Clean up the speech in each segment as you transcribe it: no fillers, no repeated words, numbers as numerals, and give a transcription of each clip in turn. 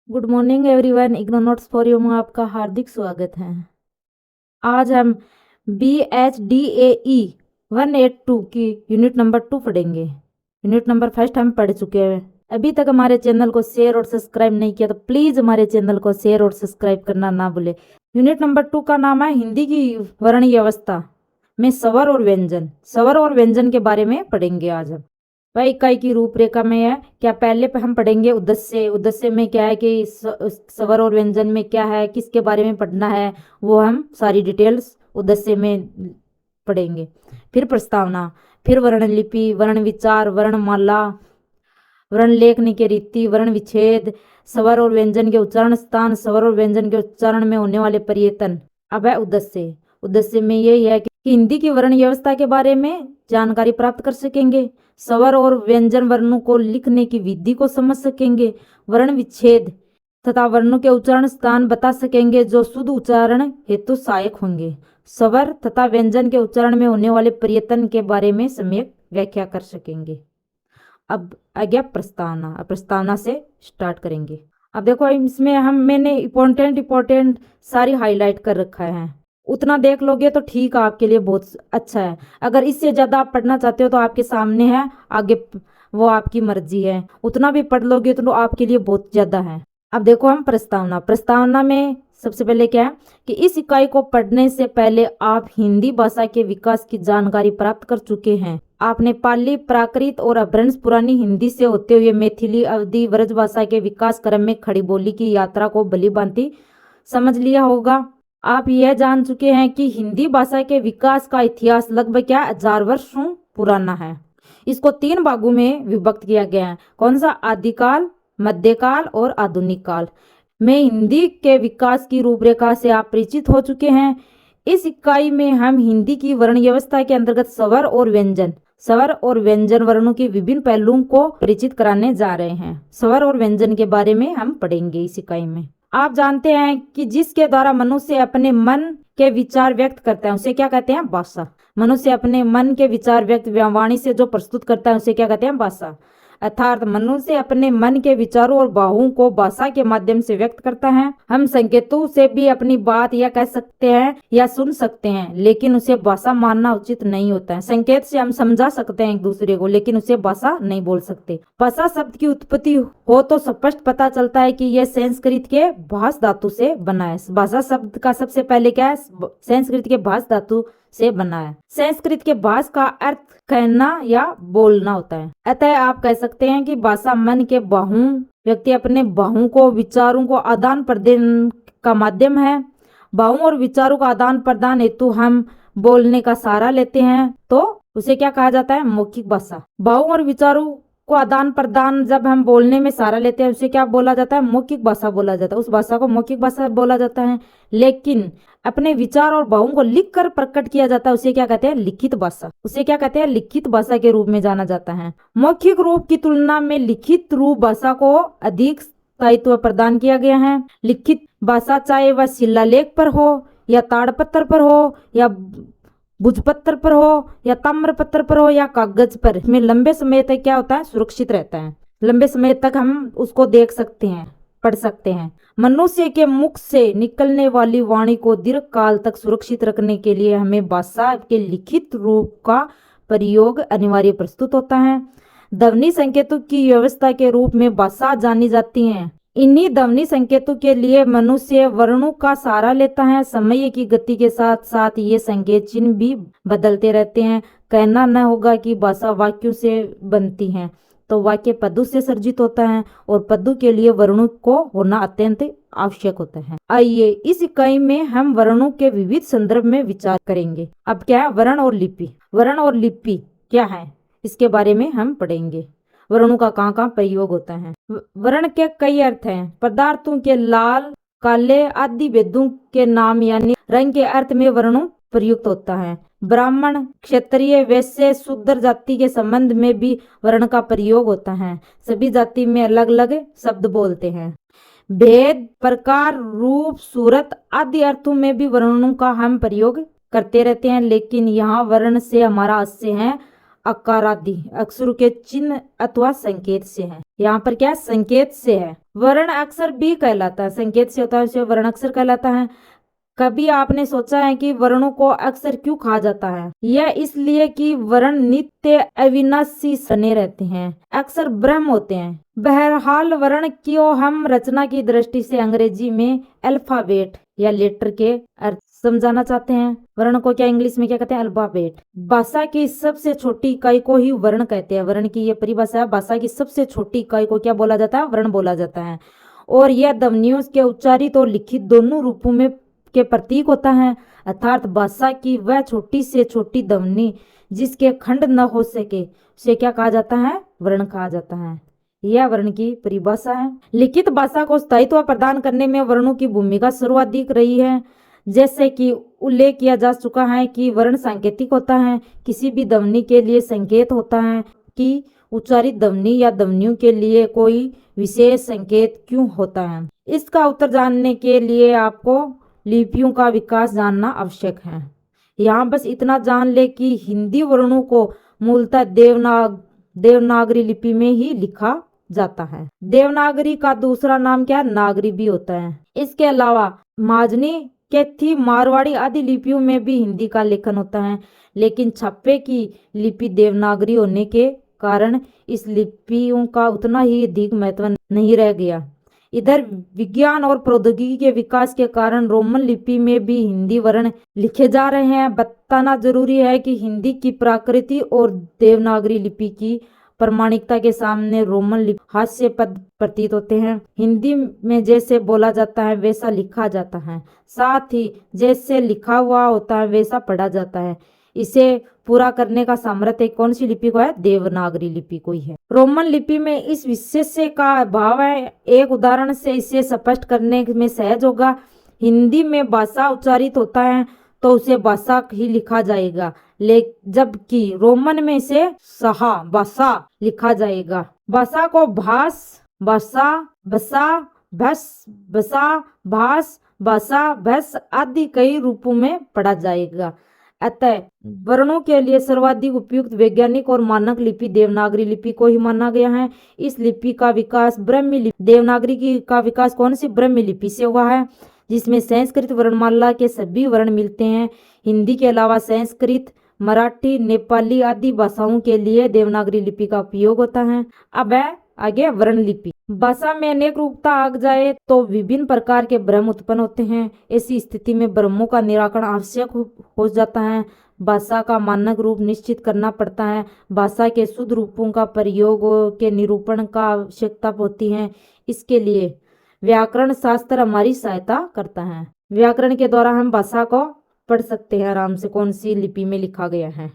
Good morning everyone, IGNOU notes for you में आपका हार्दिक स्वागत है। आज हम BHDAE 182 की यूनिट नंबर 2 पढ़ेंगे। यूनिट नंबर फर्स्ट हम पढ़ चुके हैं। अभी तक हमारे चैनल को शेयर और सब्सक्राइब नहीं किया तो प्लीज हमारे चैनल को शेयर और सब्सक्राइब करना ना भूले। यूनिट नंबर 2 का नाम है हिंदी की वर्ण व्यवस्था में स्वर और व्यंजन। स्वर और व्यंजन के बारे में पढ़ेंगे आज हम। वह इकाई की रूपरेखा में है क्या, पहले पे हम पढ़ेंगे उद्देश्य। उद्देश्य में क्या है कि स्वर और व्यंजन में क्या है, किसके बारे में पढ़ना है, वो हम सारी डिटेल्स उद्देश्य में पढ़ेंगे। फिर प्रस्तावना, फिर वर्णलिपि, वर्ण विचार, वर्णमाला, वर्ण लेखन की रीति, वर्ण विच्छेद, स्वर और व्यंजन के उच्चारण स्थान, स्वर और व्यंजन के उच्चारण में होने वाले परिवर्तन। अब है उद्देश्य। उद्देश्य में यही है कि हिंदी की वर्ण व्यवस्था के बारे में जानकारी प्राप्त कर सकेंगे, स्वर और व्यंजन वर्णों को लिखने की विधि को समझ सकेंगे, वर्ण विच्छेद तथा वर्णों के उच्चारण स्थान बता सकेंगे जो शुद्ध उच्चारण हेतु सहायक होंगे, स्वर तथा व्यंजन के उच्चारण में होने वाले परिवर्तन के बारे में सम्यक व्याख्या कर सकेंगे। अब आ गया प्रस्तावना। अब प्रस्तावना से स्टार्ट करेंगे। अब देखो इसमें मैंने इम्पोर्टेंट सारी हाईलाइट कर रखा है। उतना देख लोगे तो ठीक है, आपके लिए बहुत अच्छा है। अगर इससे ज्यादा आप पढ़ना चाहते हो तो आपके सामने है, आगे वो आपकी मर्जी है। उतना भी पढ़ लोगे तो आपके लिए बहुत ज्यादा है। अब देखो हम प्रस्तावना में सबसे पहले क्या है कि इस इकाई को पढ़ने से पहले आप हिंदी भाषा के विकास की जानकारी प्राप्त कर चुके हैं। आपने पाली, प्राकृत और अपभ्रंश पुरानी हिंदी से होते हुए मैथिली, अवधी, ब्रज भाषा के विकास क्रम में खड़ी बोली की यात्रा को भलीभांति समझ लिया होगा। आप यह जान चुके हैं कि हिंदी भाषा के विकास का इतिहास लगभग क्या 1000 वर्षों पुराना है। इसको 3 भागों में विभक्त किया गया है। कौन सा? आदिकाल, मध्यकाल और आधुनिक काल में हिंदी के विकास की रूपरेखा से आप परिचित हो चुके हैं। इस इकाई में हम हिंदी की वर्ण व्यवस्था के अंतर्गत स्वर और व्यंजन वर्णों के विभिन्न पहलुओं को परिचित कराने जा रहे हैं। स्वर और व्यंजन के बारे में हम पढ़ेंगे इस इकाई में। आप जानते हैं कि जिसके द्वारा मनुष्य अपने मन के विचार व्यक्त करता है उसे क्या कहते हैं? भाषा। मनुष्य अपने मन के विचार व्यक्त वाणी से जो प्रस्तुत करता है उसे क्या कहते हैं? भाषा। अर्थात मनुष्य अपने मन के विचारों और भावों को भाषा के माध्यम से व्यक्त करता है। हम संकेतों से भी अपनी बात या कह सकते हैं या सुन सकते हैं, लेकिन उसे भाषा मानना उचित नहीं होता है। संकेत से हम समझा सकते हैं एक दूसरे को, लेकिन उसे भाषा नहीं बोल सकते। भाषा शब्द की उत्पत्ति हो तो स्पष्ट पता चलता है कि यह संस्कृत के भाष धातु से बना है। भाषा शब्द का सबसे पहले क्या है? संस्कृत के भाष धातु से बना है। संस्कृत के भाष का अर्थ कहना या बोलना होता है। अतः आप कह सकते हैं कि भाषा मन के भावों, व्यक्ति अपने भावों को, विचारों को आदान प्रदान का माध्यम है। भावों और विचारों का आदान प्रदान हेतु हम बोलने का सहारा लेते हैं तो उसे क्या कहा जाता है? मौखिक भाषा। भावों और विचारों को आदान प्रदान जब हम बोलने में सहारा लेते हैं उसे क्या बोला जाता है? मौखिक भाषा बोला जाता है। उस भाषा को मौखिक भाषा बोला जाता है। लेकिन अपने विचार और भावों को लिखकर प्रकट किया जाता है उसे क्या कहते हैं? लिखित भाषा। उसे क्या कहते हैं? लिखित भाषा के रूप में जाना जाता है। मौखिक रूप की तुलना में लिखित रूप भाषा को अधिक स्थायित्व प्रदान किया गया है। लिखित भाषा चाहे वह शिलालेख पर हो या ताड़पत्र पर हो या भुजपत्र पर हो या ताम्रपत्र पर हो या कागज पर, में लंबे समय तक क्या होता है? सुरक्षित रहता है। लंबे समय तक हम उसको देख सकते हैं, पढ़ सकते हैं। मनुष्य के मुख से निकलने वाली वाणी को दीर्घ काल तक सुरक्षित रखने के लिए हमें भाषा के लिखित रूप का प्रयोग अनिवार्य प्रस्तुत होता है। ध्वनि संकेतों की व्यवस्था के रूप में भाषा जानी जाती है। इन्हीं ध्वनि संकेतों के लिए मनुष्य वर्णों का सहारा लेता है। समय की गति के साथ साथ ये संकेत चिन्ह भी बदलते रहते हैं। कहना न होगा कि भाषा वाक्यों से बनती है, तो वाक्य पदों से सर्जित होता है और पदों के लिए वर्णों को होना अत्यंत आवश्यक होता है। आइए इस इकाई में हम वर्णों के विविध संदर्भ में विचार करेंगे। अब क्या है? वर्ण और लिपि। वर्ण और लिपि क्या है इसके बारे में हम पढ़ेंगे। वर्णों का कहाँ कहाँ प्रयोग होता है। वर्ण के कई अर्थ हैं। पदार्थों के लाल, काले आदि भेदों के नाम यानी रंग के अर्थ में वर्णों प्रयुक्त होता है। ब्राह्मण, क्षत्रिय, वैश्य, शूद्र जाति के संबंध में भी वर्ण का प्रयोग होता है। सभी जाति में अलग अलग शब्द बोलते हैं। भेद, प्रकार, रूप, सूरत आदि अर्थों में भी वर्णों का हम प्रयोग करते रहते हैं, लेकिन यहाँ वर्ण से हमारा आशय है अकार आदि अक्षरों के चिन्ह अथवा संकेत से है। यहाँ पर क्या संकेत से है। वर्ण अक्षर भी कहलाता है, संकेत से होता है उसे वर्ण अक्षर कहलाता है। कभी आपने सोचा है कि वर्णों को अक्षर क्यों कहा जाता है? यह इसलिए कि वर्ण नित्य अविनाशी बने रहते हैं, अक्षर ब्रह्म होते हैं। बहरहाल वर्ण को हम रचना की दृष्टि से अंग्रेजी में अल्फाबेट या लेटर के अर्थ समझाना चाहते हैं। वर्ण को क्या इंग्लिश में क्या कहते हैं? अल्फाबेट। भाषा की सबसे छोटी इकाई को ही वर्ण कहते हैं। वर्ण की यह परिभाषा है। भाषा की सबसे छोटी इकाई को क्या बोला जाता है? वर्ण बोला जाता है। और यह ध्वनियों के उच्चारित और लिखित दोनों रूपों में के प्रतीक होता है, अर्थात भाषा की वह छोटी से छोटी ध्वनि जिसके खंड न हो सके उसे क्या कहा जाता है? वर्ण कहा जाता है। यह वर्ण की परिभाषा है। लिखित भाषा को स्थायित्व प्रदान करने में वर्णों की भूमिका सर्वाधिक रही है। जैसे कि उल्लेख किया जा चुका है कि वर्ण सांकेतिक होता है। किसी भी ध्वनि के लिए संकेत होता है कि उच्चारित ध्वनि या ध्वनियों के लिए कोई विशेष संकेत क्यों होता है। इसका उत्तर जानने के लिए आपको लिपियों का विकास जानना आवश्यक है। यहाँ बस इतना जान ले कि हिंदी वर्णों को मूलतः देवनागरी लिपि में ही लिखा जाता है। देवनागरी का दूसरा नाम क्या? नागरी भी होता है। इसके अलावा माजनी, कैथी, मारवाड़ी आदि लिपियों में भी हिंदी का लेखन होता है, लेकिन छप्पे की लिपि देवनागरी होने के कारण इस लिपियों का उतना ही अधिक महत्व नहीं रह गया। इधर विज्ञान और प्रौद्योगिकी के विकास के कारण रोमन लिपि में भी हिंदी वर्ण लिखे जा रहे हैं। बताना जरूरी है कि हिंदी की प्रकृति और देवनागरी लिपि की प्रामाणिकता के सामने रोमन लिपि हास्यास्पद प्रतीत होते हैं। हिंदी में जैसे बोला जाता है वैसा लिखा जाता है, साथ ही जैसे लिखा हुआ होता है वैसा पढ़ा जाता है। इसे पूरा करने का सामर्थ्य कौन सी लिपि को है? देवनागरी लिपि को ही है। रोमन लिपि में इस विशेषण का अभाव है। एक उदाहरण से इसे स्पष्ट करने में सहज होगा। हिंदी में भाषा उच्चारित होता है तो उसे भाषा ही लिखा जाएगा, जबकि रोमन में इसे सहा भाषा लिखा जाएगा। भाषा को भास, भाषा, भसा, भस, भसा, भास, भाषा, भस आदि कई रूपों में पढ़ा जाएगा। अतः वर्णों के लिए सर्वाधिक उपयुक्त वैज्ञानिक और मानक लिपि देवनागरी लिपि को ही माना गया है। इस लिपि का विकास ब्राह्मी लिपि देवनागरी का विकास कौन सी ब्राह्मी लिपि से हुआ है, जिसमें संस्कृत वर्णमाला के सभी वर्ण मिलते हैं। हिंदी के अलावा संस्कृत, मराठी, नेपाली आदि भाषाओं के लिए देवनागरी लिपि का उपयोग होता है। अब है आगे वर्ण लिपि। भाषा में अनेक रूपता आ जाए तो विभिन्न प्रकार के भ्रम उत्पन्न होते हैं। ऐसी स्थिति में भ्रमों का निराकरण आवश्यक हो जाता है। भाषा का मानक रूप निश्चित करना पड़ता है। भाषा के शुद्ध रूपों का प्रयोग के निरूपण का आवश्यकता होती है। इसके लिए व्याकरण शास्त्र हमारी सहायता करता है। व्याकरण के द्वारा हम भाषा को पढ़ सकते हैं आराम से कौन सी लिपि में लिखा गया है।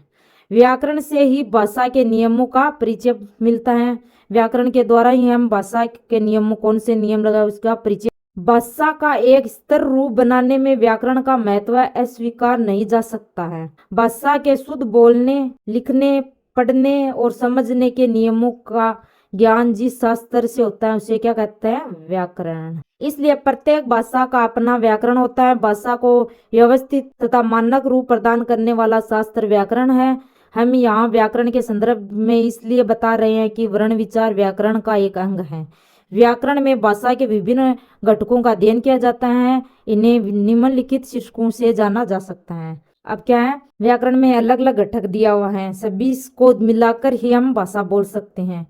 व्याकरण से ही भाषा के नियमों का परिचय मिलता है। व्याकरण के द्वारा ही हम भाषा के नियमों कौन से नियम लगा उसका परिचय। भाषा का एक स्तर रूप बनाने में व्याकरण का महत्व अस्वीकार नहीं जा सकता है। भाषा के शुद्ध बोलने, लिखने, पढ़ने और समझने के नियमों का ज्ञान जिस शास्त्र से होता है उसे क्या कहते हैं? व्याकरण। इसलिए प्रत्येक भाषा का अपना व्याकरण होता है। भाषा को व्यवस्थित तथा मानक रूप प्रदान करने वाला शास्त्र व्याकरण है। हम यहाँ व्याकरण के संदर्भ में इसलिए बता रहे हैं कि वर्ण विचार व्याकरण का एक अंग है। व्याकरण में भाषा के विभिन्न घटकों का अध्ययन किया जाता है। इन्हें निम्नलिखित शीर्षकों से जाना जा सकता है। अब क्या है? व्याकरण में अलग अलग घटक दिया हुआ है, सभी को मिलाकर ही हम भाषा बोल सकते हैं।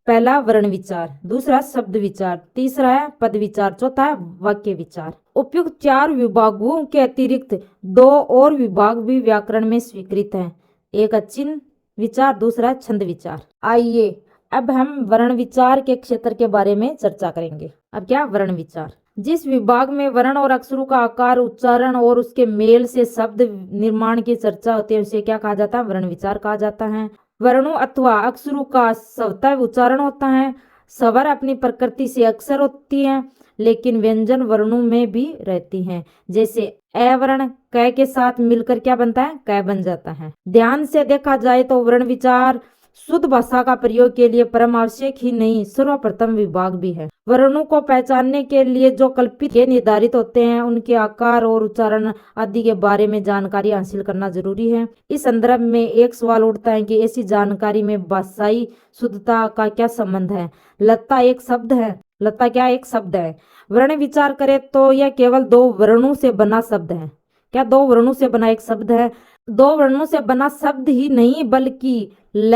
पहला वर्ण विचार, दूसरा शब्द विचार, तीसरा है पद विचार, चौथा है वाक्य विचार। उपयुक्त 4 विभागों के अतिरिक्त 2 और विभाग भी व्याकरण में स्वीकृत हैं। एक चिन्ह विचार, दूसरा छंद विचार। आइए अब हम वर्ण विचार के क्षेत्र के बारे में चर्चा करेंगे। अब क्या? वर्ण विचार। जिस विभाग में वर्ण और अक्षरों का आकार, उच्चारण और उसके मेल से शब्द निर्माण की चर्चा होती है उसे क्या कहा जाता है? वर्ण विचार कहा जाता है। वर्णों अथवा अक्षरों का स्वतः उच्चारण होता है। स्वर अपनी प्रकृति से अक्षर होती हैं, लेकिन व्यंजन वर्णों में भी रहती हैं। जैसे अ वर्ण क के साथ मिलकर क्या बनता है? क बन जाता है। ध्यान से देखा जाए तो वर्ण विचार शुद्ध भाषा का प्रयोग के लिए परम आवश्यक ही नहीं, सर्वप्रथम विभाग भी है। वर्णों को पहचानने के लिए जो कल्पित के निर्धारित होते हैं, उनके आकार और उच्चारण आदि के बारे में जानकारी हासिल करना जरूरी है। इस संदर्भ में एक सवाल उठता है कि ऐसी जानकारी में भाषाई शुद्धता का क्या संबंध है। लता एक शब्द है। लता क्या एक शब्द है? वर्ण विचार करें तो यह केवल दो वर्णों से बना शब्द है। क्या दो वर्णों से बना एक शब्द है? दो वर्णों से बना शब्द ही नहीं, बल्कि ल,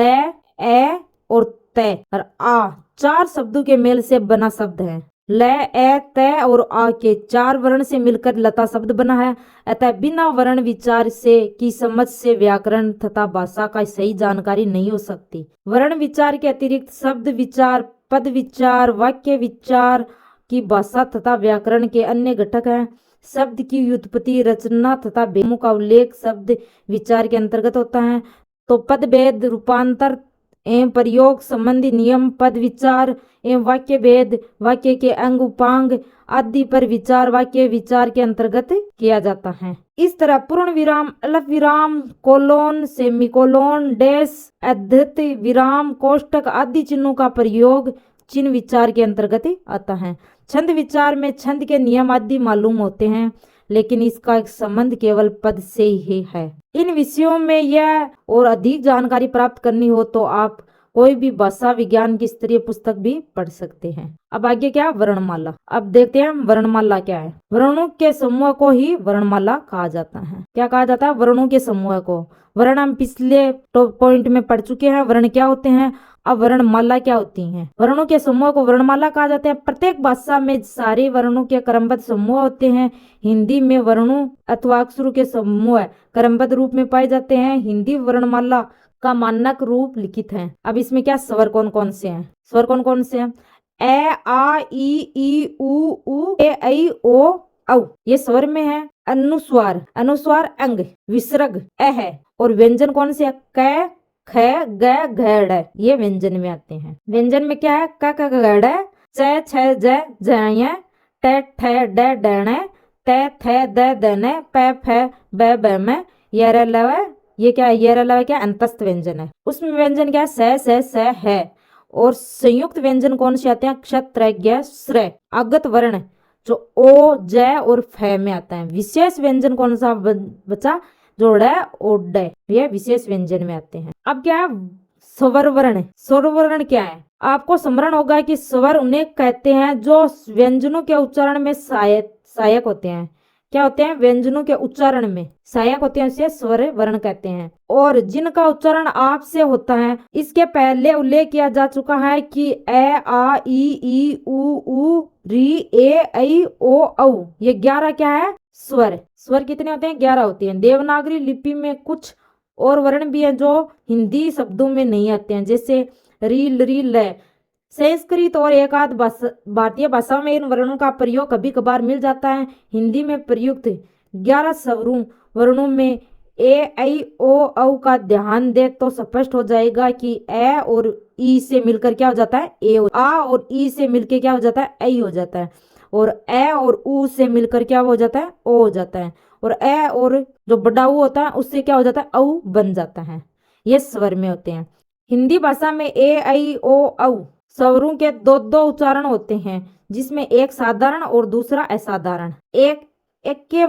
ए और तय और आ, चार शब्दों के मेल से बना शब्द है। ल, ए, तय और आ के चार वर्ण से मिलकर लता शब्द बना है। अतः बिना वर्ण विचार से की समझ से व्याकरण तथा भाषा का सही जानकारी नहीं हो सकती। वर्ण विचार के अतिरिक्त शब्द विचार, पद विचार, वाक्य विचार की भाषा तथा व्याकरण के अन्य घटक हैं। शब्द की व्युत्पत्ति, रचना तथा भेदों का उल्लेख शब्द विचार के अंतर्गत होता है। तो पद भेद, रूपांतर एवं प्रयोग संबंधी नियम, पद विचार एवं वाक्य भेद, वाक्य के अंग उपांग आदि पर विचार वाक्य विचार के अंतर्गत किया जाता है। इस तरह पूर्ण विराम, अलफ विराम, कोलोन, सेमीकोलोन, डैश, अद्यत विराम, कोष्टक आदि चिन्हों का प्रयोग चिन्ह विचार के अंतर्गत आता है। छंद विचार में छंद के नियम आदि मालूम होते हैं, लेकिन इसका एक संबंध केवल पद से ही है। इन विषयों में यह और अधिक जानकारी प्राप्त करनी हो तो आप कोई भी भाषा विज्ञान की स्तरीय पुस्तक भी पढ़ सकते हैं। अब आगे क्या? वर्णमाला। अब देखते हैं वर्णमाला क्या है। वर्णों के समूह को ही वर्णमाला कहा जाता है। क्या कहा जाता है? वर्णों के समूह को। वर्ण हम पिछले पॉइंट में पढ़ चुके हैं, वर्ण क्या होते हैं। अब वर्णमाला क्या होती है? वर्णों के समूह को वर्णमाला कहा जाता है। प्रत्येक भाषा में सारे वर्णों के क्रमबद्ध समूह होते हैं। हिंदी में वर्णों अथवा अक्षरों के समूह क्रमबद्ध रूप में पाए जाते हैं। हिंदी वर्णमाला का मानक रूप लिखित है। अब इसमें क्या स्वर कौन कौन से हैं? स्वर कौन कौन से हैं? ए, आ, ई, उ, ए, ऐ, ओ, औ, ये स्वर में है। अनुस्वार, अनुस्वार अंग, विसर्ग अ है। और व्यंजन कौन से है? क, ख, ग, घ, ड़, ये व्यंजन में आते हैं। व्यंजन में क्या है? क, ख, ग, ड़, च, छ, ज, झ, ट, ठ, ड, ढ, त, थ, द, ध, प, फ, ब, भ, य, र, ल, ये क्या है? ये रला क्या? अंतस्थ व्यंजन है। उसमें व्यंजन क्या है? स है। और संयुक्त व्यंजन कौन से आते हैं? क्षत्र, ज्ञ, श्र। अगत वर्ण जो ओ, ज और फ में आता है। विशेष व्यंजन कौन सा बचा? जो ड़ और ड, ये विशेष व्यंजन में आते हैं। अब क्या है? स्वर वर्ण। स्वर वर्ण क्या है? आपको स्मरण होगा कि स्वर उन्हें कहते हैं जो व्यंजनों के उच्चारण में सहायक होते हैं। क्या होते हैं? व्यंजनों के उच्चारण में सहायक होते हैं, इसे स्वर वर्ण कहते हैं। और जिनका उच्चारण आप से होता है। इसके पहले उल्लेख किया जा चुका है कि ए, आ, ई, उ, री, ए, ऐ, ओ, औ, ये 11 क्या है? स्वर। स्वर कितने होते हैं? 11 होते हैं। देवनागरी लिपि में कुछ और वर्ण भी हैं जो हिंदी शब्दों में नहीं आते हैं, जैसे री, री, ल। संस्कृत और एकाध भारतीय भाषा में इन वर्णों का प्रयोग कभी कभार मिल जाता है। हिंदी में प्रयुक्त 11 स्वरों वर्णों में ए, ऐ, ओ, औ का ध्यान दे तो स्पष्ट हो जाएगा कि ए और ई से मिलकर क्या हो जाता है? ए। आ और ई से मिलकर क्या हो जाता है? ऐ हो जाता है। और ए और ऊ से मिलकर क्या हो जाता है? ओ हो जाता है। और ए और जो बड़ा ऊ होता है उससे क्या हो जाता है? औ बन जाता है। ये स्वर में होते हैं। हिंदी भाषा में ए, ऐ, ओ, औ स्वरों के दो दो उच्चारण होते हैं, जिसमें एक साधारण और दूसरा असाधारण। एक के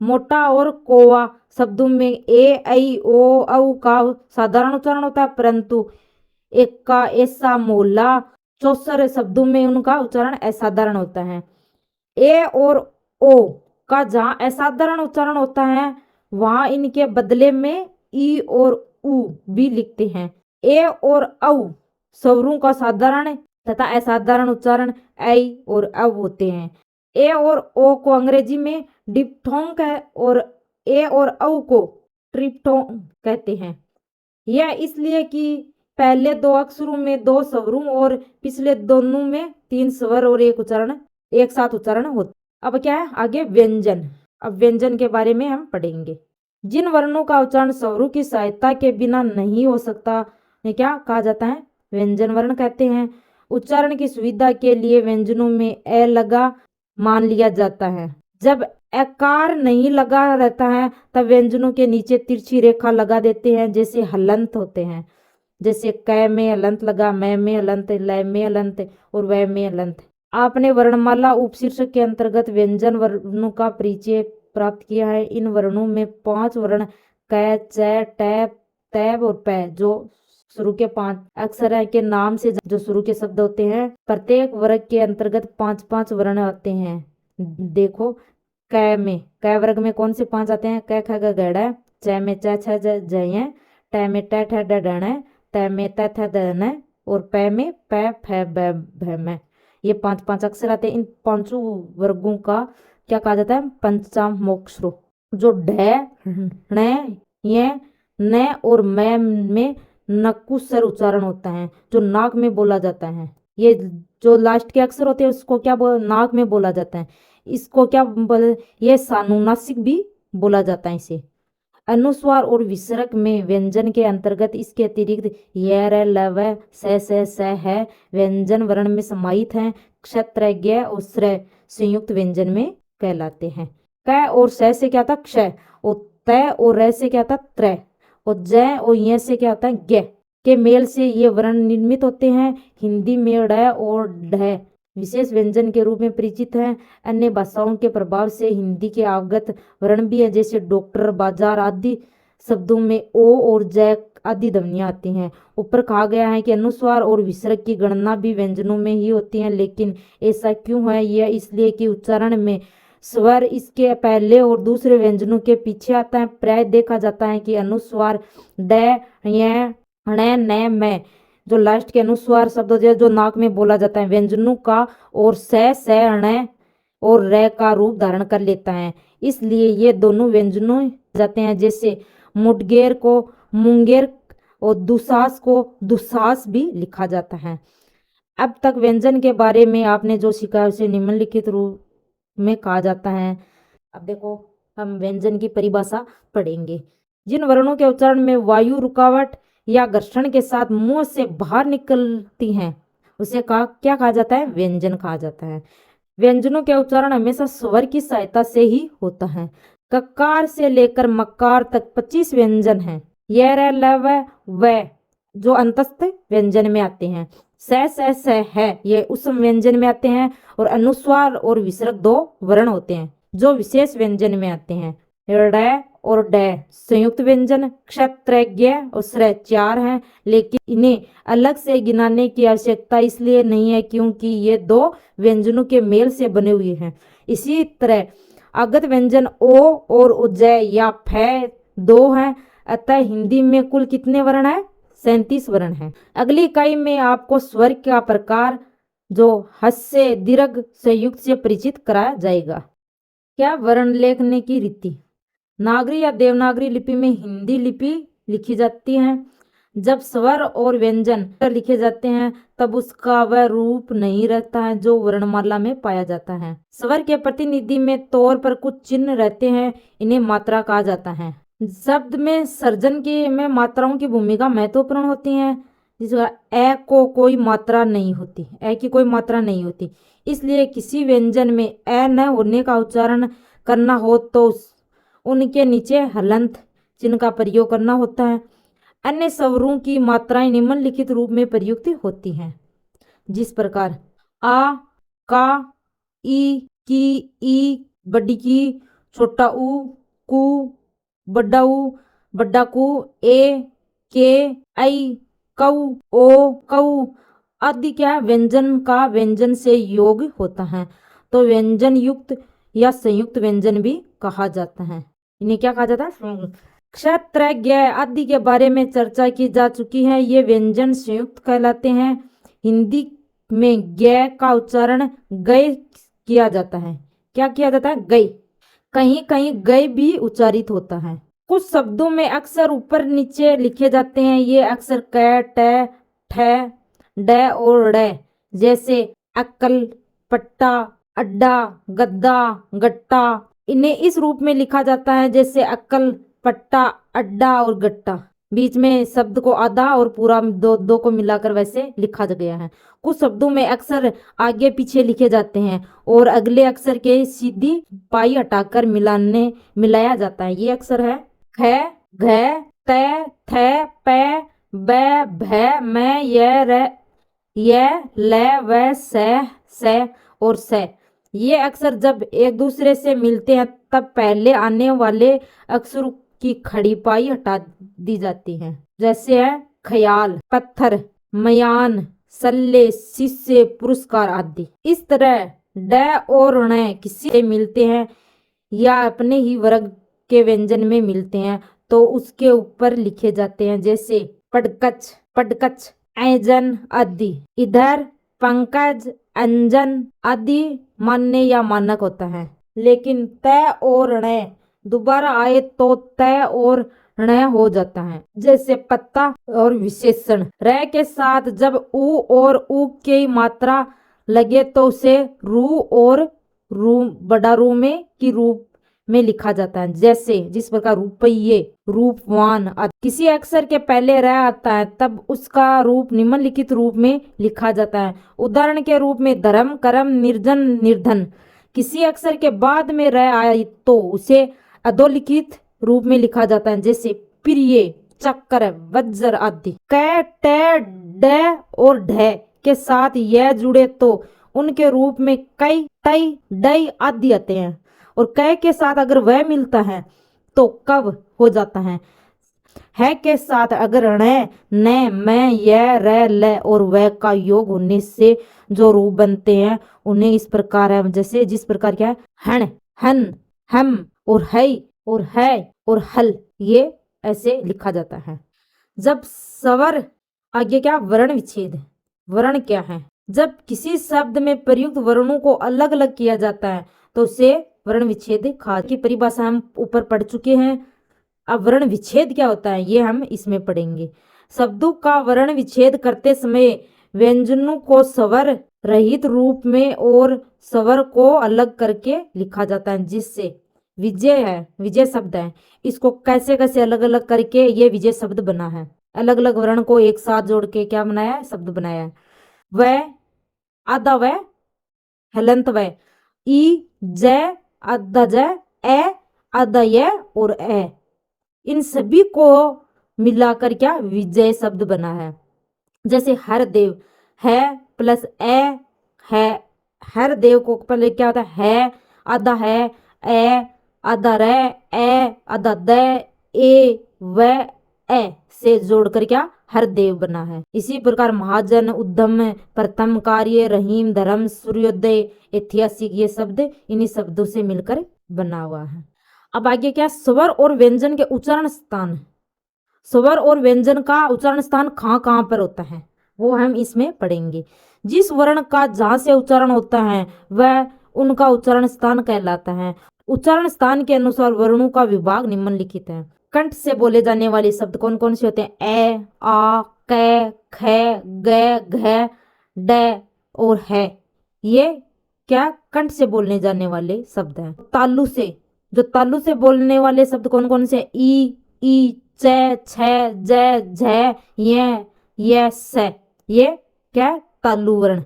मोटा और कोवा शब्दों में ए, ऐ, ओ, औ का साधारण उच्चारण होता है, परंतु एक का ऐसा मोला चौसर शब्दों में उनका उच्चारण असाधारण होता है। ए और ओ का जहाँ असाधारण उच्चारण होता है, वहां इनके बदले में ई और उ भी लिखते हैं। ए और औ स्वरों का साधारण तथा असाधारण उच्चारण ऐ और औ होते हैं। ए और ओ को अंग्रेजी में डिप्थोंग और ए और औ को ट्रिप्टोंग कहते हैं। यह इसलिए कि पहले दो अक्षरों में 2 स्वरों और पिछले दोनों में 3 स्वर और एक उच्चारण एक साथ उच्चारण होता। अब क्या है? आगे व्यंजन। अब व्यंजन के बारे में हम पढ़ेंगे। जिन वर्णों का उच्चारण स्वरों की सहायता के बिना नहीं हो सकता ने क्या कहा जाता है? व्यंजन वर्ण कहते हैं। उच्चारण की सुविधा के लिए व्यंजनों में ए लगा मान लिया जाता है। जब एकार नहीं लगा रहता है तब व्यंजनों के नीचे तिरछी रेखा लगा देते हैं, जैसे हलंत होते हैं। जैसे क में अलंत लगा, मैं में अलंत, ल में अलंत और वह में अलंत। आपने वर्णमाला उपशीर्षक के अंतर्गत व्यंजन वर्णों का परिचय प्राप्त किया है। इन वर्णों में 5 वर्ण क, च, ट, तैब और पै जो शुरू के 5 अक्षर है के नाम से जो शुरू के शब्द होते हैं। प्रत्येक वर्ग के अंतर्गत 5-5 वर्ण आते हैं। देखो क वर्ग में कौन से 5 आते हैं? क, ख, ग, घ, ड़, च में च, छ, ज, झ, ट में ट, ठ, ड, ढ, त में त, थ, द, न और प में प, फ, ब, भ, म। ये 5-5 अक्षर आते हैं। इन 5 वर्गों का क्या कहा जाता है? पंचमोक्षर। जो ढ, ण, य, न और म में नकुस्सर उच्चारण होता है, जो नाक में बोला जाता है। ये जो लास्ट के अक्षर होते हैं उसको क्या नाक में बोला जाता है। इसको क्या ये सानुनासिक भी बोला जाता है इसे। अनुस्वार और विसर्ग में व्यंजन के अंतर्गत इसके अतिरिक्त य, र, ल, व, स, है व्यंजन वर्ण में समाहित हैं। क्षत्र, ज्ञ और श्र संयुक्त व्यंजन में कहलाते हैं। क और स से क्या था? क्ष। और त और र से क्या था? त्र। और ज और य से क्या होता है? ज्ञ के मेल से ये वर्ण निर्मित होते हैं। हिंदी में ड और ढ विशेष व्यंजन के रूप में परिचित हैं। अन्य भाषाओं के प्रभाव से हिंदी के अवगत वर्ण भी है, जैसे डॉक्टर, बाजार आदि शब्दों में ओ और ज आदि ध्वनियां आती हैं। ऊपर कहा गया है कि अनुस्वार और विसर्ग की गणना भी व्यंजनों में ही होती है, लेकिन ऐसा क्यों है? यह इसलिए कि उच्चारण में स्वर इसके पहले और दूसरे व्यंजनों के पीछे आता है। प्राय देखा जाता है कि अनुस्वार ड, य, ण, न, म जो लास्ट के अनुस्वार शब्द जो नाक में बोला जाता है व्यंजनों का और स, ण और र का रूप धारण कर लेता है। इसलिए ये दोनों व्यंजनों जाते हैं, जैसे मुठगेर को मुंगेर और दुसास को दुसास भी लिखा जाता है। अब तक व्यंजन के बारे में आपने जो सीखा उसे निम्नलिखित रूप में कहा जाता है। अब देखो हम व्यंजन की परिभाषा पढ़ेंगे। जिन वर्णों के उच्चारण में वायु रुकावट या घर्षण के साथ मुंह से बाहर निकलती हैं उसे क्या कहा जाता है? व्यंजन कहा जाता है। व्यंजनों के उच्चारण हमेशा स्वर की सहायता से ही होता है। ककार से लेकर मकार तक 25 व्यंजन हैं। य, र, ल, व जो अंतस्थ व्यंजन में आते हैं। स है ये उसम व्यंजन में आते हैं। और अनुस्वार और विसर्ग 2 वर्ण होते हैं जो विशेष व्यंजन में आते हैं। ड और ड संयुक्त व्यंजन, क्षत्र, ज्ञ और श्र 4 हैं, लेकिन इन्हें अलग से गिनाने की आवश्यकता इसलिए नहीं है क्योंकि ये 2 व्यंजनों के मेल से बने हुए हैं। इसी तरह अगत व्यंजन ओ और उज्जय या फ 2 हैं। अतः हिंदी में कुल कितने वर्ण हैं? 37 वर्ण हैं। अगली इकाई में आपको स्वर का प्रकार जो हस्य दीर्घ संयुक्त से परिचित कराया जाएगा। क्या वर्ण लिखने की रीति? नागरी या देवनागरी लिपि में हिंदी लिपि लिखी जाती है। जब स्वर और व्यंजन लिखे जाते हैं तब उसका वह रूप नहीं रहता है जो वर्णमाला में पाया जाता है। स्वर के प्रतिनिधि में तौर पर कुछ चिन्ह रहते हैं, इन्हें मात्रा कहा जाता है। शब्द में सर्जन की में मात्राओं की भूमिका महत्वपूर्ण होती है। जिसका ए को कोई मात्रा नहीं होती, ए की कोई मात्रा नहीं होती, इसलिए किसी व्यंजन में ए न होने का उच्चारण करना हो तो उनके नीचे हलंत चिन्ह का प्रयोग करना होता है। अन्य स्वरों की मात्राएं निम्नलिखित रूप में प्रयुक्त होती हैं, जिस प्रकार आ, का, ई, की, ई, बड़ी की, छोटा ऊ, कु, बड्डा कु, ए, के, आई, कऊ, ओ, कऊ आदि क्या व्यंजन का व्यंजन से योग होता है, तो व्यंजन युक्त या संयुक्त व्यंजन भी कहा जाता है। इन्हें क्या कहा जाता है? क्षत्र, ज्ञ आदि के बारे में चर्चा की जा चुकी है। ये व्यंजन संयुक्त कहलाते हैं। हिंदी में ज्ञ का उच्चारण गय किया जाता है। क्या किया जाता है? गय। कहीं कहीं गय भी उच्चारित होता है। कुछ शब्दों में अक्षर ऊपर नीचे लिखे जाते हैं। ये अक्षर क, ट, ठ, ड और ड़ जैसे अक्कल, पट्टा, अड्डा, गद्दा, गट्टा इन्हें इस रूप में लिखा जाता है जैसे अक्कल, पट्टा, अड्डा और गट्टा। बीच में शब्द को आधा और पूरा दो को मिलाकर वैसे लिखा गया है। कुछ शब्दों में अक्षर आगे पीछे लिखे जाते हैं और अगले अक्षर के सीधी पाई हटाकर मिलाया जाता है। ये अक्षर है ख, घ, त, थ, प, बै, भै, मैं, यह, ल, व, से और से। ये अक्षर जब एक दूसरे से मिलते हैं तब पहले आने वाले अक्षर की खड़ी पाई हटा दी जाती है। जैसे है ख्याल, पत्थर, मयान, सल्ले, शिष्य, पुरस्कार आदि। इस तरह ड और ण किसी से मिलते हैं या अपने ही वर्ग के व्यंजन में मिलते हैं तो उसके ऊपर लिखे जाते हैं, जैसे पडकच, पडकच, ऐजन आदि। इधर पंकज, अंजन आदि मान्य या मानक होता है। लेकिन तय और ण दोबारा आए तो तय और ण हो जाता है, जैसे पत्ता और विशेषण। र के साथ जब उ और उ की मात्रा लगे तो उसे रू और रू बड़ा रू में की रूप में लिखा जाता है, जैसे जिस प्रकार रुपये, रूपवान आदि। किसी अक्षर के पहले र आता है तब उसका रूप निम्नलिखित रूप में लिखा जाता है। उदाहरण के रूप में धर्म, कर्म, निर्जन, निर्धन। किसी अक्षर के बाद में र आए तो उसे अधोलिखित रूप में लिखा जाता है, जैसे प्रिय, चक्र, वज्र आदि। क, ट, ड और ढ के साथ यह जुड़े तो उनके रूप में कई, टई, डई आदि आते हैं। और क के साथ अगर वह मिलता है तो कब हो जाता है के साथ अगर ण, न, मैं, यह, र, ल और वह का योग होने से जो रूप बनते हैं उन्हें इस प्रकार है, जैसे जिस प्रकार क्या है हण, हन, हम और है और है और हल। ये ऐसे लिखा जाता है। जब स्वर आगे क्या वर्ण विच्छेद। वर्ण क्या है? जब किसी शब्द में प्रयुक्त वर्णों को अलग अलग किया जाता है तो उसे वर्ण विच्छेद खास की परिभाषा हम ऊपर पढ़ चुके हैं। अब वर्ण विच्छेद क्या होता है ये हम इसमें पढ़ेंगे। शब्दों का वर्ण विच्छेद करते समय व्यंजनों को स्वर रहित रूप में और स्वर को अलग करके लिखा जाता है, जिससे विजय है, विजय शब्द है, इसको कैसे कैसे अलग अलग करके ये विजय शब्द बना है। अलग अलग वर्ण को एक साथ जोड़ के क्या बनाया है, शब्द बनाया है। वह, आधा वह, हलंत वह, ई, जय, आधा जय, ए, आधा य और ए, इन सभी को मिलाकर क्या विजय शब्द बना है। जैसे हर देव, है प्लस ए है, हर देव को पहले क्या होता है आधा है, ए आधा रे, ए आधा द, ए व ए से जोड़कर क्या हर देव बना है। इसी प्रकार महाजन, उद्यम, प्रथम कार्य, रहीम, धर्म, सूर्योदय, ऐतिहासिक ये शब्द इन्हीं शब्दों से मिलकर बना हुआ है। अब आगे क्या स्वर और व्यंजन के उच्चारण स्थान। स्वर और व्यंजन का उच्चारण स्थान कहाँ पर होता है वो हम इसमें पढ़ेंगे। जिस वर्ण का जहाँ से उच्चारण होता है वह उनका उच्चारण स्थान कहलाता है। उच्चारण स्थान के अनुसार वर्णों का विभाग निम्नलिखित है। कंठ से बोले जाने वाले शब्द कौन कौन से होते हैं? ए, आ, क, ख, ग, घ, ड और है। ये क्या कंठ से बोलने जाने वाले शब्द हैं। तालु से, जो तालु से बोलने वाले शब्द कौन कौन से? ई, च, छ, ज, झ, य, स। ये क्या तालु वर्ण।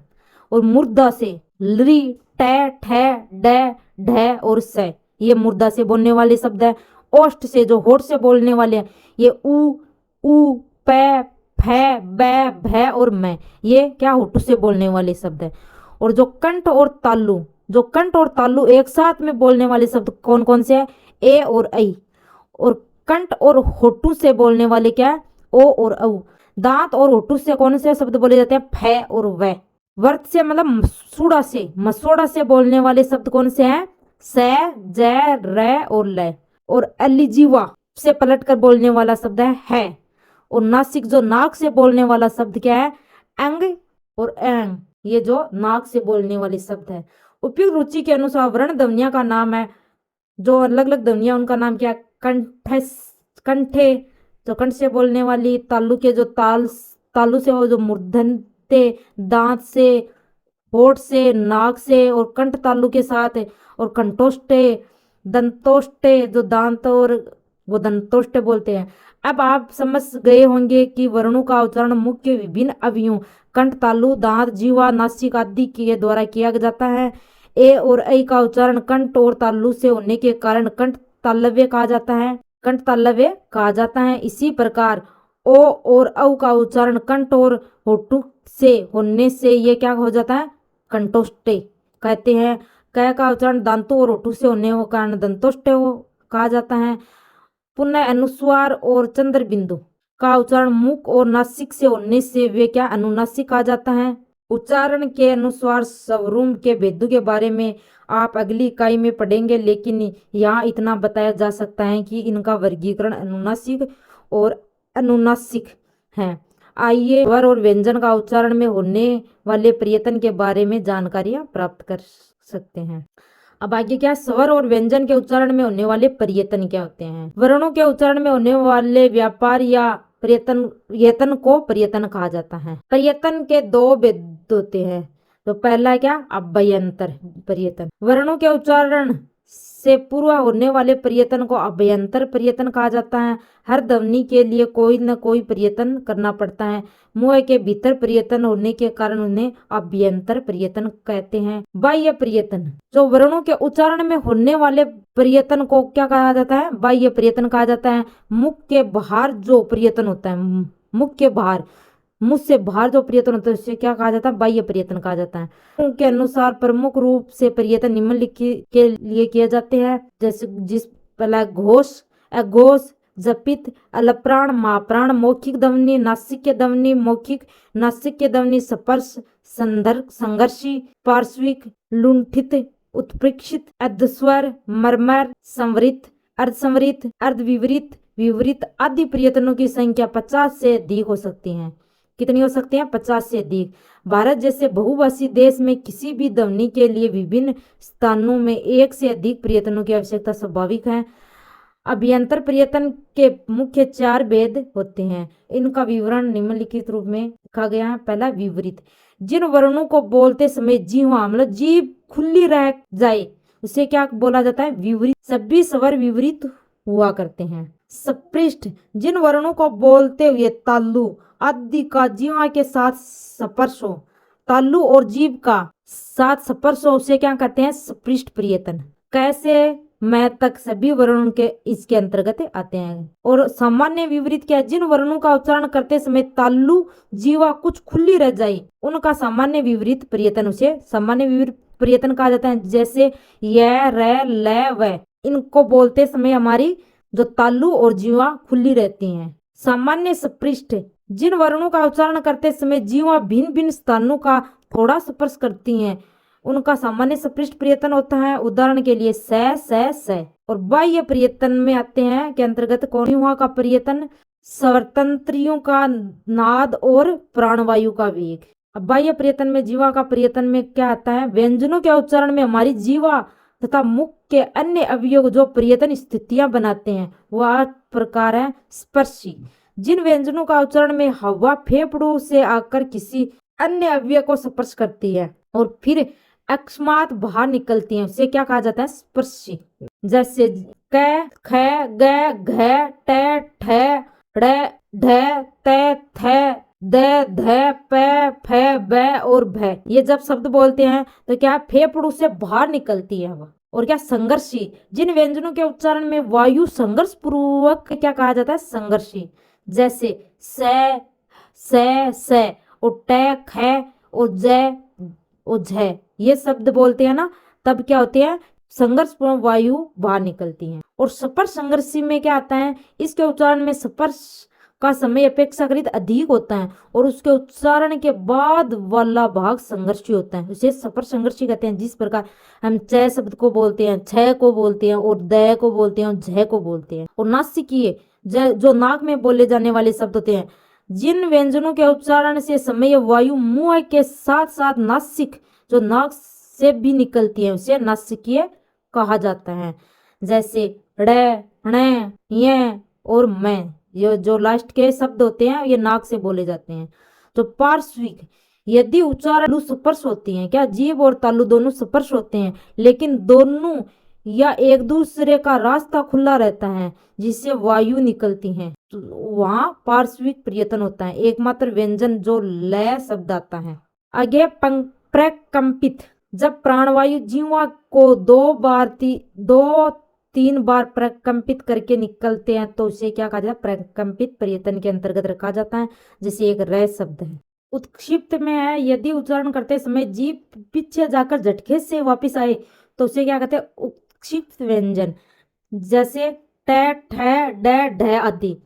और मुर्दा से ली, ट, ठ, ड, ढ और स, ये मुर्दा से बोलने वाले शब्द है। ओष्ठ से जो होठ से बोलने वाले हैं ये उ, प, फ, ब, भ और मैं, ये क्या होठ से बोलने वाले शब्द है। और जो कंठ और तालु, जो कंठ और तालु एक साथ में बोलने वाले शब्द कौन कौन से हैं? ए और ऐ। और कंठ और होठू से बोलने वाले क्या है? ओ और औ। दांत और होठू से कौन से शब्द बोले जाते हैं? फ और व। वर्त से मतलब मसूड़ा से बोलने वाले शब्द कौन से हैं? स, ज, र और ल। और अलिजीवा से पलट कर बोलने वाला शब्द है। और नासिक, जो नाक से बोलने वाला शब्द क्या है? अंग और एंग, ये जो नाक से बोलने वाले शब्द है। उपयुक्त रुचि के अनुसार वर्ण ध्वनिया का नाम है, जो अलग अलग ध्वनिया उनका नाम क्या? कंठे, जो कंठ से बोलने वाली, तालु के जो तालु से वो जो मूर्धन्य, दांत से, होठ से, नाक से और कंठ तालु के साथ, और कंठोष्टे, दंतोष्टे जो दांत और वो दंतोष्टे बोलते हैं। अब आप समझ गए होंगे कि वर्णों का उच्चारण मुख्य विभिन्न अवयवों कंठ, तालु, दांत, जीवा, नासिक आदि के द्वारा किया जाता है। ए और ऐ का उच्चारण कंठ और तालु से होने के कारण कंठ तालव्य कहा जाता है। इसी प्रकार ओ और औ का उच्चारण कंठ और होठों से होने से ये क्या हो जाता है, कंठोष्टे कहते हैं। क का उच्चारण दांतों और होठों से होने के कारण दंतोष्टे कहा जाता है। पुनः अनुस्वार और चंद्र बिंदु का उच्चारण मुख और नासिक से होने से वे क्या अनुनासिक कहा जाता है। उच्चारण के अनुस्वार स्वरों के भेदों के बारे में आप अगली इकाई में पढ़ेंगे, लेकिन यहाँ इतना बताया जा सकता है कि इनका वर्गीकरण अनुनासिक और अनुनासिक है। आइए स्वर और व्यंजन का उच्चारण में होने वाले प्रयत्न के बारे में जानकारियां प्राप्त कर सकते हैं। अब आगे क्या, स्वर और व्यंजन के उच्चारण में होने वाले प्रयत्न क्या होते हैं। वर्णों के उच्चारण में होने वाले व्यापार या प्रयत्न को प्रयत्न कहा जाता है। प्रयत्न के दो भेद होते हैं। तो पहला क्या, अभ्यंतर प्रयत्न। वर्णों के उच्चारण से पूर्व होने वाले प्रयत्न को अभ्यंतर प्रयत्न कहा जाता है। हर ध्वनि के लिए कोई न कोई प्रयत्न करना पड़ता है। मुंह के भीतर प्रयत्न होने के कारण उन्हें अभ्यंतर प्रयत्न कहते हैं। बाह्य प्रयत्न, जो वर्णों के उच्चारण में होने वाले प्रयत्न को क्या कहा जाता है, बाह्य प्रयत्न कहा जाता है। मुख के बाहर जो प्रयत्न होता है, मुख के बाहर, मुख से बाहर जो प्रयत्न होता है उसे क्या कहा जाता है, बाह्य प्रयत्न कहा जाता है। उनके अनुसार प्रमुख रूप से प्रयत्न निम्नलिखित के लिए किए जाते हैं, जैसे जिस पहला घोष, अघोष, जपित, अलप्राण, महाप्राण, मौखिक ध्वनि, नासिक ध्वनि, मौखिक, नासिक ध्वनि, स्पर्श, संदर्भ, संघर्षी, पार्श्विक, लुंठित, उत्प्रेक्षित, अर्धस्वर, मर्मर, संवरित, अर्धसंवरित, अर्धविवरित, विवरित आदि प्रयत्नों की संख्या 50 से अधिक हो सकती है। कितनी हो सकती है, 50 से अधिक। भारत जैसे बहुभाषी देश में किसी भी ध्वनि के लिए विभिन्न स्थानों में एक से अधिक प्रयत्नों की आवश्यकता स्वाभाविक है। अभ्यंतर प्रयत्न के मुख्य 4 भेद होते हैं। इनका विवरण निम्नलिखित रूप में लिखा गया है। पहला, विवरित, जिन वर्णों को बोलते समय जीवा मतलब जीभ खुली रह जाए उसे क्या बोला जाता है, विवरित। सभी स्वर विवरित हुआ करते हैं। स्पृष्ट, जिन वर्णों को बोलते हुए तालु आदि का जीवा के साथ स्पर्श हो, तालु और जीभ का साथ स्पर्श हो, उसे क्या कहते हैं, स्पृष्ट प्रयत्न। कैसे मैं तक सभी वर्णों के इसके अंतर्गत आते हैं। और सामान्य विवरित क्या है, जिन वर्णों का उच्चारण करते समय तालु जीवा कुछ खुली रह जाए उनका सामान्य विवरित प्रयत्न, उसे सामान्य विवरित प्रयत्न कहा जाता है। जैसे य, र, ल, व, इनको बोलते समय हमारी जो तालु और जीवा खुली रहती हैं। सामान्य स्पृष्ट, जिन वर्णों का उच्चारण करते समय जीवा भिन्न भिन्न स्थानों का थोड़ा स्पर्श करती हैं उनका सामान्य स्पृष्ट प्रयत्न होता है। उदाहरण के लिए स। और बाह्य प्रयत्न में आते हैं के अंतर्गत कौन, जीवा का प्रयत्न, स्वरतंत्रियों का नाद और प्राणवायु का वेग। अब बाह्य प्रयत्न में जीवा का प्रयत्न में क्या आता है, व्यंजनों के उच्चारण में हमारी जीवा तथा मुख के अन्य अवयव जो प्रयत्न स्थितियां बनाते हैं वह प्रकार है स्पर्शी। जिन व्यंजनों का उच्चारण में हवा फेफड़ों से आकर किसी अन्य अवयव को स्पर्श करती है और फिर अकस्मात बाहर निकलती है उसे क्या कहा जाता है, स्पर्शी। जैसे क, ख, ग, घ, ट, ठ, ड़, ढ, त, थ, द, ध, प, फ, ब और भ, ये जब शब्द बोलते हैं तो क्या फेफड़ों से बाहर निकलती है हवा। और क्या, संघर्षी, जिन व्यंजनों के उच्चारण में वायु संघर्ष पूर्वक क्या कहा जाता है, संघर्षी। जैसे स और ट, ख और ज और झ, ये शब्द बोलते हैं ना तब क्या होते हैं, संघर्ष पूर्ण वायु बाहर निकलती है। और स्पर्श संघर्षी में क्या आता है, इसके उच्चारण में स्पर्श का समय अपेक्षाकृत अधिक होता है और उसके उच्चारण के बाद वाला भाग संघर्षी होता है, उसे स्पर्श संघर्षी कहते हैं। जिस प्रकार हम च शब्द को बोलते हैं, छ को बोलते हैं और द को बोलते हैं और झ को बोलते हैं। और नासिकीय जो नाक में बोले जाने वाले शब्द होते हैं, जिन व्यंजनों के उच्चारण से समय वायु मुंह के साथ साथ नासिक जो नाक से भी निकलती है उसे नासिकीय कहा जाता है। जैसे ड़, ण, य और मैं, ये जो लास्ट के शब्द होते हैं ये नाक से बोले जाते हैं। तो पार्श्विक, यदि उच्चारण स्पर्श होती हैं, क्या जीभ और तालु दोनों स्पर्श होते हैं लेकिन दोनों या एक दूसरे का रास्ता खुला रहता है जिससे वायु निकलती है, तो वहां पार्श्विक प्रयत्न होता है। एकमात्र व्यंजन जो लय शब्द आता है। आगे प्रकंपित, जब प्राणवायु जीवा को दो 3 बार प्रकंपित करके निकलते हैं तो उसे क्या कहा जाता है, प्रकंपित पर्यतन के अंतर्गत रखा जाता है। जैसे एक रे शब्द है। उत्क्षिप्त में है, यदि उच्चारण करते समय जीभ पीछे जाकर झटके से वापस आए तो उसे क्या कहते हैं, उत्क्षिप्त व्यंजन। जैसे ट, ठ, ड, ढ आदि।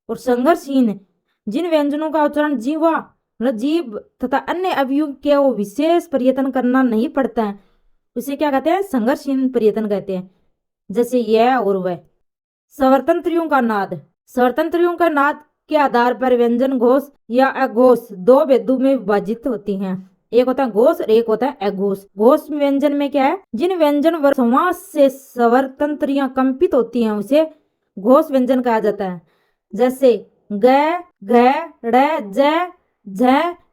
और संघर्षहीन, जिन व्यंजनों का उच्चारण जीवा मतलब जीभ तथा अन्य अवयव के वो विशेष प्रयत्न करना नहीं पड़ता है, उसे क्या कहते हैं, संघर्षहीन प्रयत्न कहते हैं। जैसे यह और वह। स्वरतंत्रियों का नाद, स्वरतंत्रियों का नाद के आधार पर व्यंजन घोष या अघोष दो भेदों में विभाजित होती हैं। एक होता है घोष और एक होता है अघोष। घोष व्यंजन में क्या है, जिन व्यंजन समास से स्वरतंत्रियां कंपित होती हैं उसे घोष व्यंजन कहा जाता है। जैसे ग, घ, ड़, ज, झ,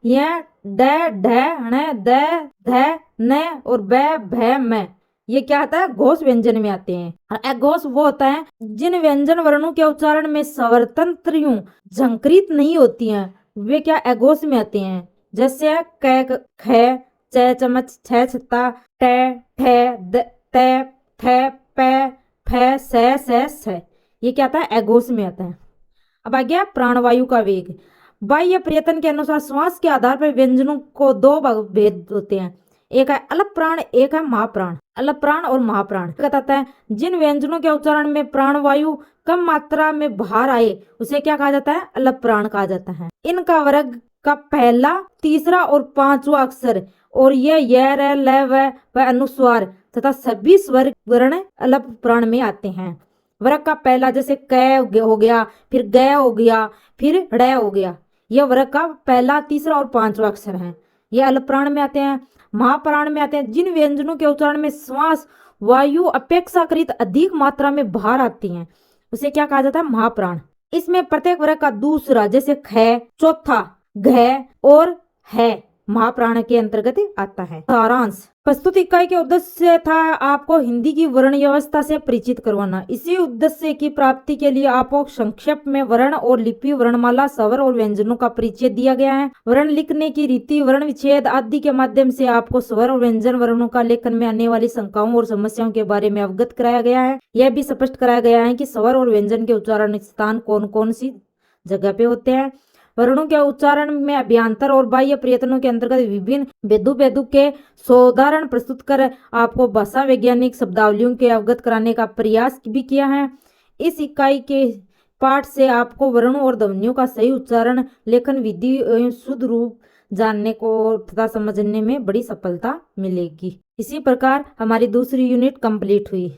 य, ड, ढ, ण, द, ध, न और ब, भ, म, ये क्या आता है, घोष व्यंजन में आते हैं। और अघोष वो होता है जिन व्यंजन वर्णों के उच्चारण में स्वरतंत्रियों झंकृत नहीं होती हैं, वे क्या अघोष में आते हैं। जैसे क, ख, च, चमच, छ, छत्ता, ट, ठ, त, थ, प, फ, स, ये क्या आता है, अघोष में आता है। अब आ गया प्राणवायु का वेग। बाह्य प्रयत्न के अनुसार श्वास के आधार पर व्यंजनों को दो भेद होते हैं, एक है अलप प्राण, एक है महाप्राण। अलप प्राण और महाप्राण बताता है जिन व्यंजनों के उच्चारण में प्राणवायु कम मात्रा में बाहर आए उसे क्या कहा जाता है, अलप प्राण कहा जाता है। इनका वर्ग का पहला, तीसरा और पांचवा अक्षर और ये र, ल, व अनुस्वार तथा सभी स्वर वर्ण अलप प्राण में आते हैं। वर्ग का पहला जैसे क हो गया, फिर ग हो गया, फिर ड़ हो गया, यह वर्ग का पहला, तीसरा और पांचवा अक्षर है, ये अलप प्राण में आते हैं। महाप्राण में आते हैं जिन व्यंजनों के उच्चारण में श्वास वायु अपेक्षाकृत अधिक मात्रा में बाहर आती हैं उसे क्या कहा जाता है, महाप्राण। इसमें प्रत्येक वर्ग का दूसरा जैसे ख, चौथा घ और है महाप्राण के अंतर्गत आता है। सारांश, प्रस्तुत इकाई के उद्देश्य था आपको हिंदी की वर्ण व्यवस्था से परिचित करवाना। इसी उद्देश्य की प्राप्ति के लिए आपको संक्षेप में वर्ण और लिपि, वर्णमाला, स्वर और व्यंजनों का परिचय दिया गया है। वर्ण लिखने की रीति, वर्ण विच्छेद आदि के माध्यम से आपको स्वर और व्यंजन वर्णों का लेखन में आने वाली शंकाओं और समस्याओं के बारे में अवगत कराया गया है। यह भी स्पष्ट कराया गया है कि स्वर और व्यंजन के उच्चारण स्थान कौन कौन सी जगह पे होते हैं। वर्णों के उच्चारण में अभ्यंतर और बाह्य प्रयत्नों के अंतर्गत विभिन्न भेदों के उदाहरण प्रस्तुत कर आपको भाषा वैज्ञानिक शब्दावलियों के अवगत कराने का प्रयास भी किया है। इस इकाई के पाठ से आपको वर्णों और ध्वनियों का सही उच्चारण, लेखन विधि एवं शुद्ध रूप जानने को तथा समझने में बड़ी सफलता मिलेगी। इसी प्रकार हमारी दूसरी यूनिट कंप्लीट हुई।